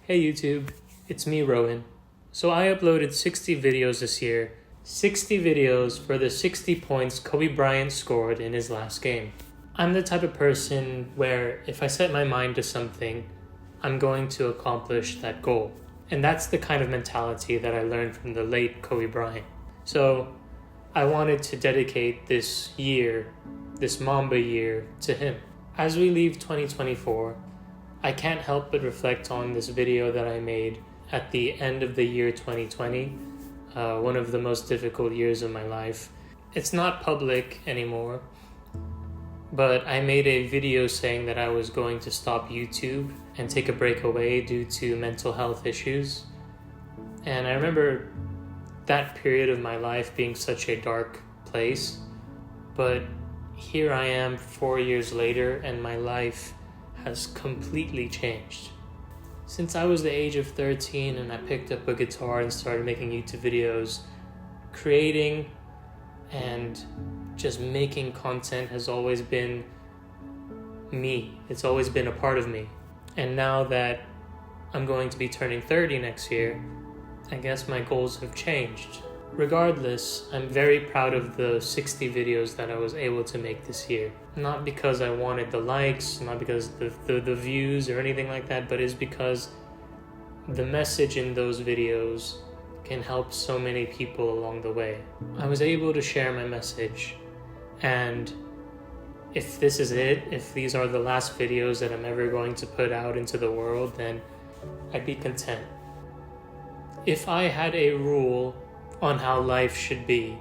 Hey YouTube, it's me Rowen. So I uploaded 60 videos this year. 60 videos for the 60 points Kobe Bryant scored in his last game. I'm the type of person where if I set my mind to something, I'm going to accomplish that goal. And that's the kind of mentality that I learned from the late Kobe Bryant. So I wanted to dedicate this year, this Mamba year, to him. As we leave 2024, I can't help but reflect on this video that I made at the end of the year 2020, one of the most difficult years of my life. It's not public anymore, but I made a video saying that I was going to stop YouTube and take a break away due to mental health issues. And I remember that period of my life being such a dark place, but here I am 4 years later and my life has completely changed. Since I was the age of 13 and I picked up a guitar and started making YouTube videos, creating and just making content has always been me. It's always been a part of me. And now that I'm going to be turning 30 next year, I guess my goals have changed. Regardless, I'm very proud of the 60 videos that I was able to make this year. Not because I wanted the likes, not because the views or anything like that, but it's because the message in those videos can help so many people along the way. I was able to share my message, and if this is it, if these are the last videos that I'm ever going to put out into the world, then I'd be content. If I had a rule on how life should be,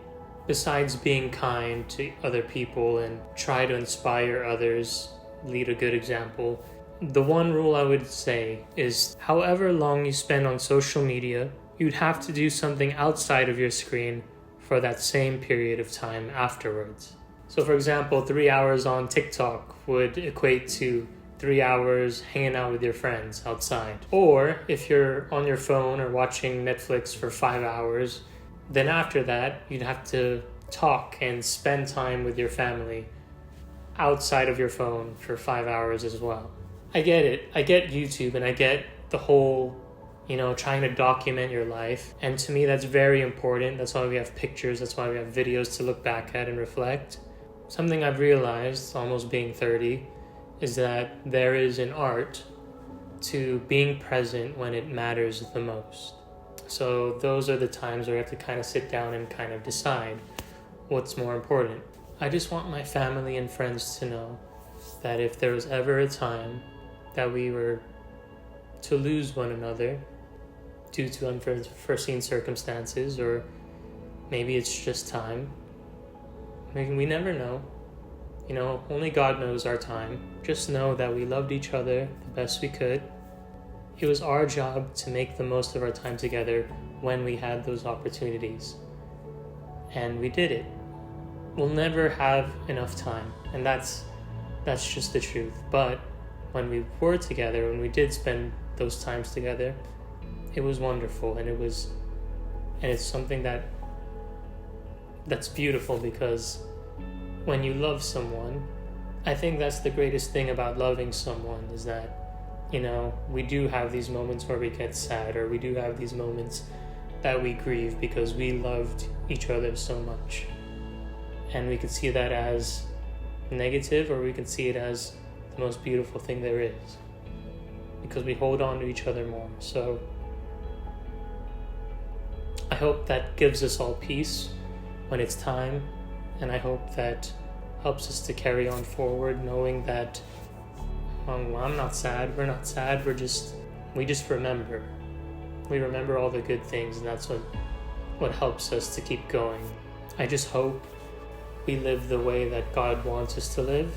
besides being kind to other people and try to inspire others, lead a good example, the one rule I would say is however long you spend on social media, you'd have to do something outside of your screen for that same period of time afterwards. So for example, 3 hours on TikTok would equate to 3 hours hanging out with your friends outside. Or if you're on your phone or watching Netflix for 5 hours, then after that, you'd have to talk and spend time with your family outside of your phone for 5 hours as well. I get it. I get YouTube and I get the whole, trying to document your life. And to me, that's very important. That's why we have pictures. That's why we have videos to look back at and reflect. Something I've realized, almost being 30, is that there is an art to being present when it matters the most. So those are the times where I have to kind of sit down and kind of decide what's more important. I just want my family and friends to know that if there was ever a time that we were to lose one another due to unforeseen circumstances, or maybe it's just time, we never know. Only God knows our time. Just know that we loved each other the best we could. It was our job to make the most of our time together when we had those opportunities. And we did it. We'll never have enough time, and that's just the truth. But when we were together, when we did spend those times together, it was wonderful, and it's something that's beautiful, because when you love someone, I think that's the greatest thing about loving someone, is that we do have these moments where we get sad, or we do have these moments that we grieve because we loved each other so much. And we could see that as negative, or we could see it as the most beautiful thing there is, because we hold on to each other more. So I hope that gives us all peace when it's time, and I hope that helps us to carry on forward, knowing that I'm not sad, we're not sad, we just remember. We remember all the good things, and that's what helps us to keep going. I just hope we live the way that God wants us to live,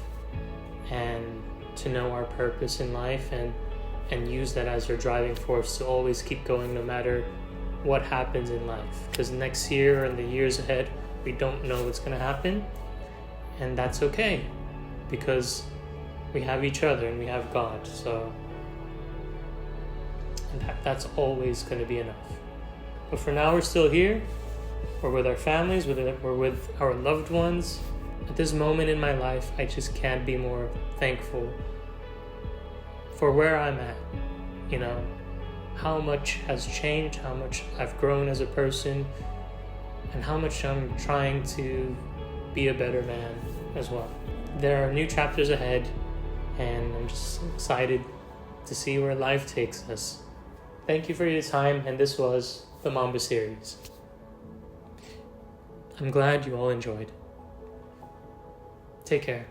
and to know our purpose in life, and use that as our driving force to always keep going no matter what happens in life. Because next year and the years ahead, we don't know what's going to happen, and that's okay, because we have each other and we have God, and that's always going to be enough. But for now, we're still here. We're with our families, we're with our loved ones. At this moment in my life, I just can't be more thankful for where I'm at. how much has changed, how much I've grown as a person, and how much I'm trying to be a better man as well. There are new chapters ahead, and I'm just excited to see where life takes us. Thank you for your time, and this was the Mamba series. I'm glad you all enjoyed. Take care.